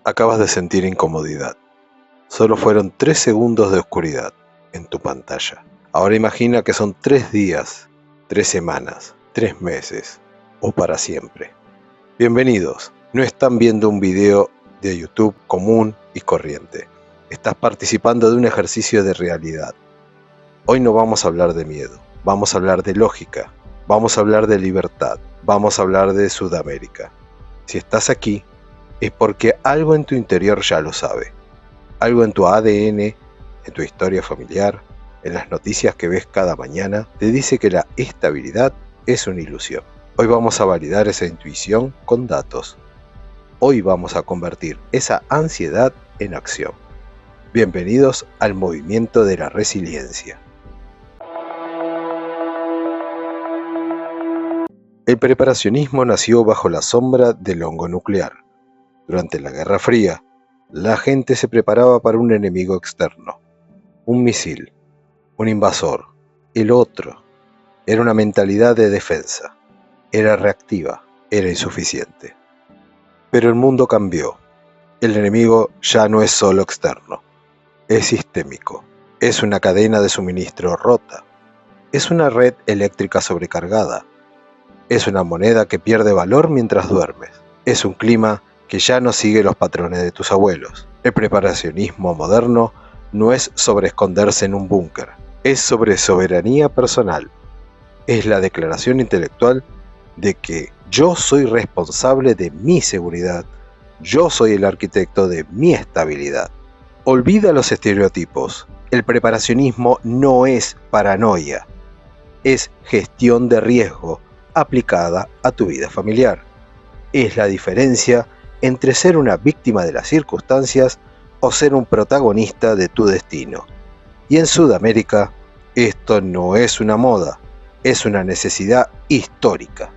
Acabas de sentir incomodidad. Solo fueron 3 segundos de oscuridad en tu pantalla. Ahora imagina que son 3 días, 3 semanas, 3 meses o para siempre. Bienvenidos. No están viendo un video de YouTube común y corriente. Estás participando de un ejercicio de realidad. Hoy no vamos a hablar de miedo. Vamos a hablar de lógica. Vamos a hablar de libertad. Vamos a hablar de Sudamérica. Si estás aquí, es porque algo en tu interior ya lo sabe. Algo en tu ADN, en tu historia familiar, en las noticias que ves cada mañana, te dice que la estabilidad es una ilusión. Hoy vamos a validar esa intuición con datos. Hoy vamos a convertir esa ansiedad en acción. Bienvenidos al movimiento de la resiliencia. El preparacionismo nació bajo la sombra del hongo nuclear. Durante la Guerra Fría, la gente se preparaba para un enemigo externo, un misil, un invasor, el otro. Era una mentalidad de defensa, era reactiva, era insuficiente. Pero el mundo cambió. El enemigo ya no es solo externo, es sistémico, es una cadena de suministro rota, es una red eléctrica sobrecargada, es una moneda que pierde valor mientras duermes, es un clima que ya no sigue los patrones de tus abuelos. El preparacionismo moderno no es sobre esconderse en un búnker, es sobre soberanía personal. Es la declaración intelectual de que yo soy responsable de mi seguridad, yo soy el arquitecto de mi estabilidad. Olvida los estereotipos. El preparacionismo no es paranoia, es gestión de riesgo aplicada a tu vida familiar. Es la diferencia entre ser una víctima de las circunstancias o ser un protagonista de tu destino. Y en Sudamérica, esto no es una moda, es una necesidad histórica.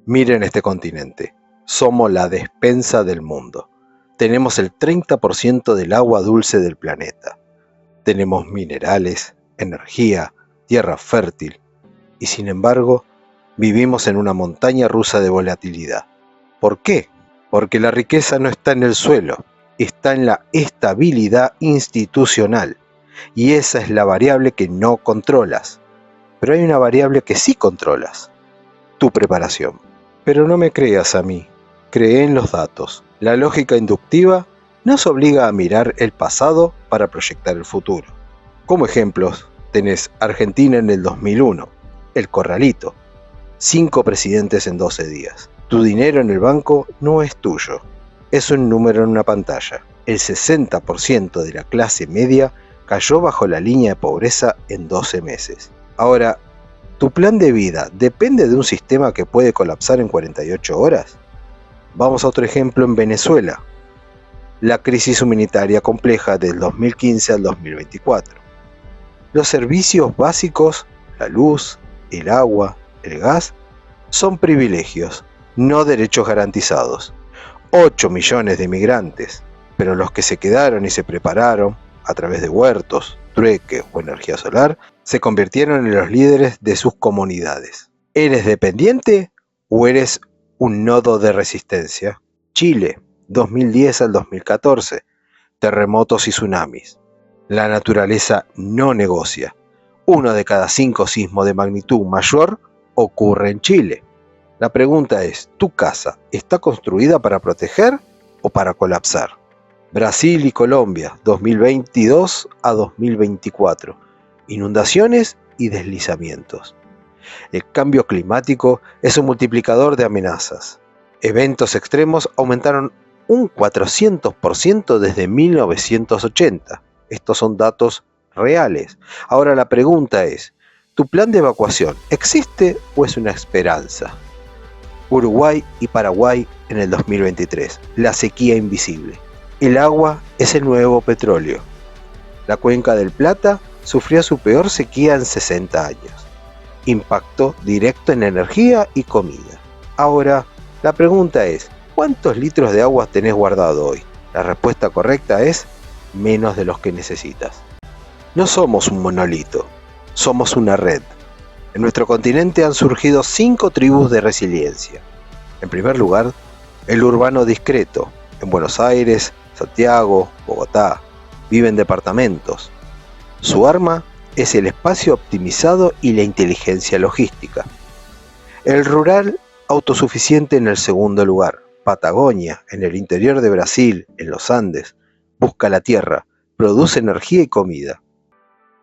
Miren este continente, somos la despensa del mundo. Tenemos el 30% del agua dulce del planeta. Tenemos minerales, energía, tierra fértil. Y sin embargo, vivimos en una montaña rusa de volatilidad. ¿Por qué? Porque la riqueza no está en el suelo, está en la estabilidad institucional. Y esa es la variable que no controlas. Pero hay una variable que sí controlas: tu preparación. Pero no me creas a mí, cree en los datos. La lógica inductiva nos obliga a mirar el pasado para proyectar el futuro. Como ejemplos, tenés Argentina en el 2001, el corralito, 5 presidentes en 12 días. Tu dinero en el banco no es tuyo, es un número en una pantalla. El 60% de la clase media cayó bajo la línea de pobreza en 12 meses. Ahora, ¿tu plan de vida depende de un sistema que puede colapsar en 48 horas? Vamos a otro ejemplo en Venezuela. La crisis humanitaria compleja del 2015 al 2024. Los servicios básicos, la luz, el agua, el gas, son privilegios, no derechos garantizados. 8 millones de migrantes, pero los que se quedaron y se prepararon, a través de huertos, trueque o energía solar, se convirtieron en los líderes de sus comunidades. ¿Eres dependiente o eres un nodo de resistencia? Chile, 2010 al 2014, terremotos y tsunamis. La naturaleza no negocia. 1 de cada 5 sismos de magnitud mayor ocurre en Chile. La pregunta es, ¿tu casa está construida para proteger o para colapsar? Brasil y Colombia, 2022 a 2024. Inundaciones y deslizamientos. El cambio climático es un multiplicador de amenazas. Eventos extremos aumentaron un 400% desde 1980. Estos son datos reales. Ahora la pregunta es, ¿tu plan de evacuación existe o es una esperanza? Uruguay y Paraguay en el 2023. La sequía invisible. El agua es el nuevo petróleo. La cuenca del Plata sufrió su peor sequía en 60 años. Impacto directo en energía y comida. Ahora, la pregunta es, ¿cuántos litros de agua tenés guardado hoy? La respuesta correcta es menos de los que necesitas. No somos un monolito, somos una red. En nuestro continente han surgido 5 tribus de resiliencia. En primer lugar, el urbano discreto. En Buenos Aires, Santiago, Bogotá, vive en departamentos. Su arma es el espacio optimizado y la inteligencia logística. El rural autosuficiente en el segundo lugar. Patagonia, en el interior de Brasil, en los Andes, busca la tierra, produce energía y comida.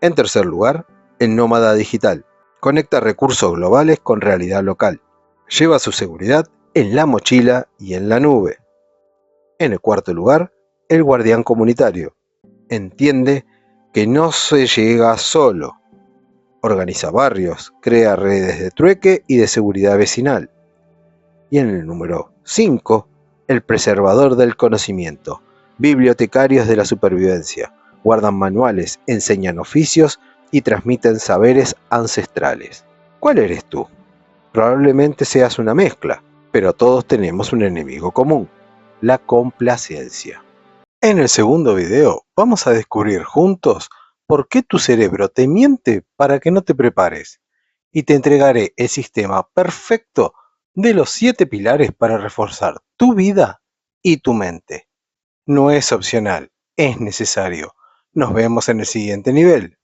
En tercer lugar, el nómada digital. Conecta recursos globales con realidad local. Lleva su seguridad en la mochila y en la nube. En el cuarto lugar, el guardián comunitario. Entiende que no se llega solo. Organiza barrios, crea redes de trueque y de seguridad vecinal. Y en el número 5, el preservador del conocimiento. Bibliotecarios de la supervivencia. Guardan manuales, enseñan oficios y transmiten saberes ancestrales. ¿Cuál eres tú? Probablemente seas una mezcla, pero todos tenemos un enemigo común, la complacencia. En el segundo video vamos a descubrir juntos por qué tu cerebro te miente para que no te prepares, y te entregaré el sistema perfecto de los 7 pilares para reforzar tu vida y tu mente. No es opcional, es necesario. Nos vemos en el siguiente nivel.